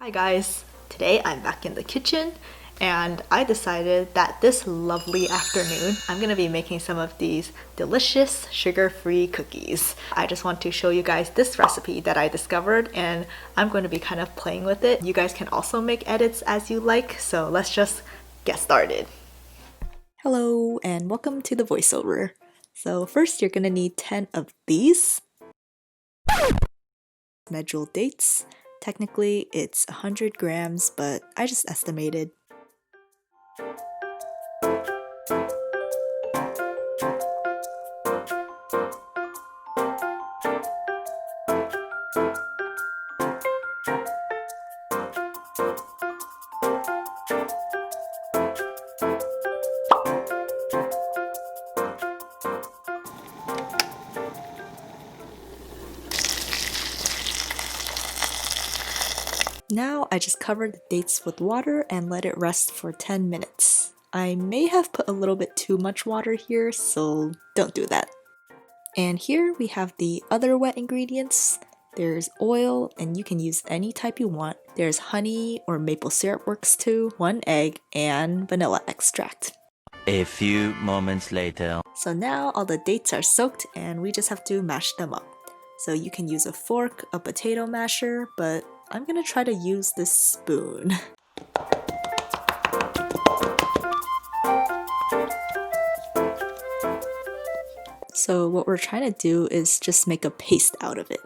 Hi guys, today I'm back in the kitchen and I decided that this lovely afternoon I'm gonna be making some of these delicious sugar-free cookies. I just want to show you guys this recipe that I discovered and I'm going to be kind of playing with it. You guys can also make edits as you like, so let's just get started. Hello and welcome to the voiceover. So first you're gonna need 10 of these medjool dates. Technically it's 100 grams, but I just estimated. Now I just cover the dates with water and let it rest for 10 minutes. I may have put a little bit too much water here, so don't do that. And here we have the other wet ingredients. There's oil, and you can use any type you want. There's honey or maple syrup works too, 1 egg, and vanilla extract. A few moments later. So now all the dates are soaked and we just have to mash them up. So you can use a fork, a potato masher, but I'm gonna try to use this spoon. So what we're trying to do is just make a paste out of it.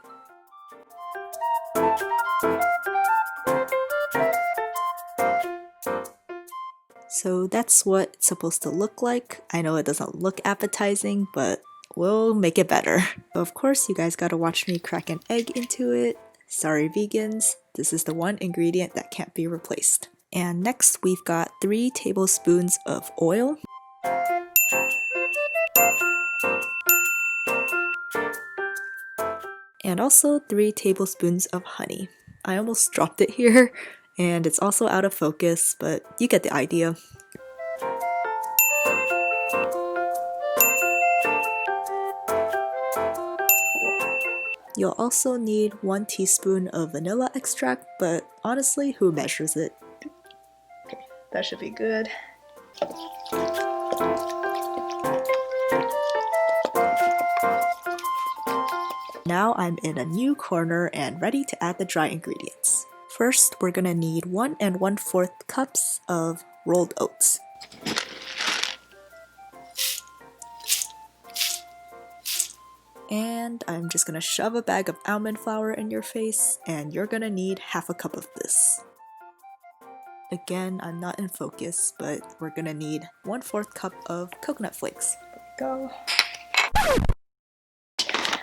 So that's what it's supposed to look like. I know it doesn't look appetizing, but we'll make it better. Of course, you guys gotta watch me crack an egg into it. Sorry vegans, this is the one ingredient that can't be replaced. And next we've got 3 tablespoons of oil. And also 3 tablespoons of honey. I almost dropped it here, and it's also out of focus, but you get the idea. You'll also need 1 teaspoon of vanilla extract, but honestly, who measures it? Okay, that should be good. Now I'm in a new corner and ready to add the dry ingredients. First, we're gonna need 1 1/4 cups of rolled oats. And I'm just gonna shove a bag of almond flour in your face, and you're gonna need 1/2 cup of this. Again, I'm not in focus, but we're gonna need 1/4 cup of coconut flakes. There we go.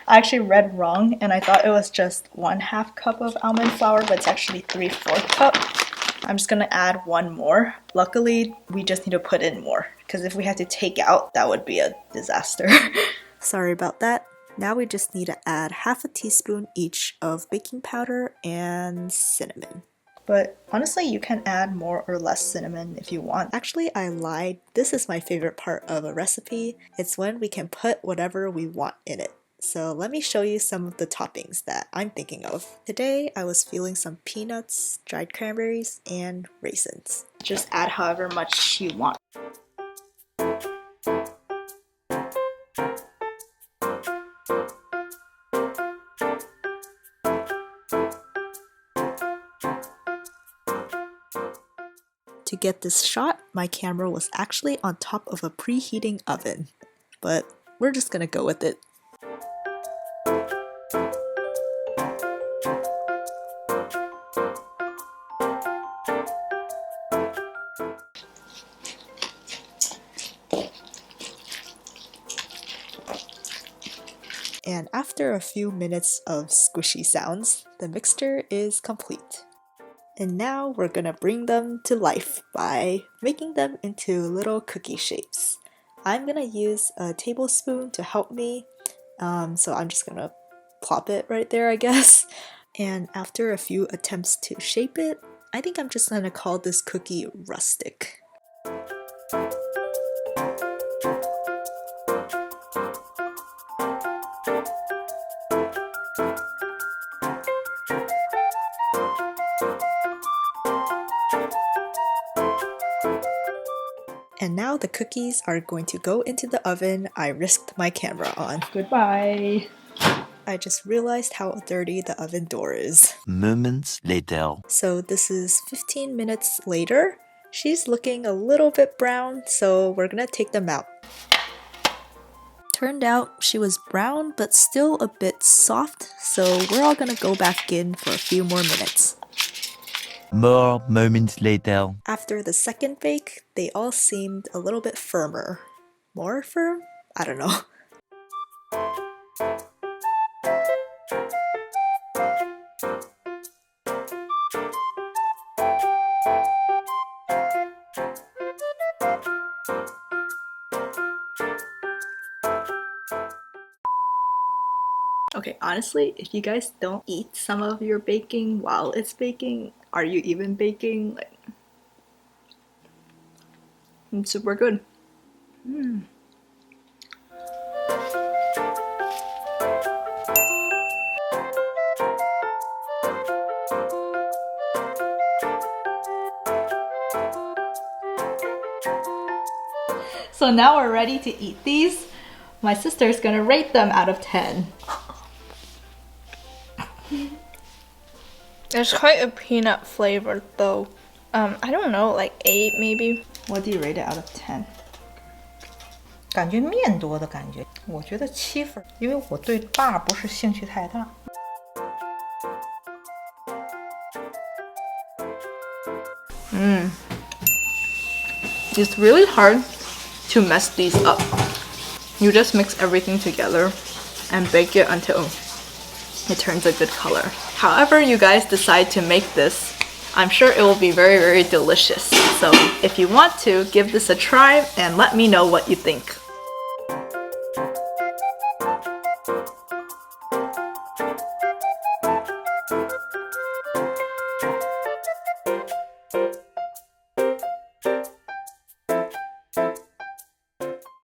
I actually read wrong and I thought it was just 1/2 cup of almond flour, but it's actually 3/4 cup. I'm just gonna add 1 more. Luckily, we just need to put in more, because if we had to take out, that would be a disaster. Sorry about that. Now we just need to add 1/2 teaspoon each of baking powder and cinnamon. But honestly, you can add more or less cinnamon if you want. Actually, I lied. This is my favorite part of a recipe. It's when we can put whatever we want in it. So let me show you some of the toppings that I'm thinking of. Today, I was feeling some peanuts, dried cranberries, and raisins. Just add however much you want. To get this shot, my camera was actually on top of a preheating oven, but we're just gonna go with it. And after a few minutes of squishy sounds, the mixture is complete. And now we're gonna bring them to life by making them into little cookie shapes. I'm gonna use a tablespoon to help me, so I'm just gonna plop it right there, I guess. And after a few attempts to shape it, I think I'm just gonna call this cookie rustic. And now the cookies are going to go into the oven I risked my camera on. Goodbye. I just realized how dirty the oven door is. Moments later. So this is 15 minutes later. She's looking a little bit brown, so we're gonna take them out. Turned out she was brown but still a bit soft, so we're all gonna go back in for a few more minutes. More moments later. After the second bake, they all seemed a little bit firmer. More firm? I don't know. Okay, honestly, if you guys don't eat some of your baking while it's baking, are you even baking? Like, it's super good. So now we're ready to eat these. My sister's gonna rate them out of 10. There's quite a peanut flavor though. I don't know, like 8 maybe. What do you rate it out of 10? 感觉面多的感觉，我觉得7分，因为我对辣不是兴趣太大。It's really hard to mess these up. You just mix everything together and bake it until it turns a good color. However you guys decide to make this, I'm sure it will be very, very delicious. So if you want to, give this a try and let me know what you think.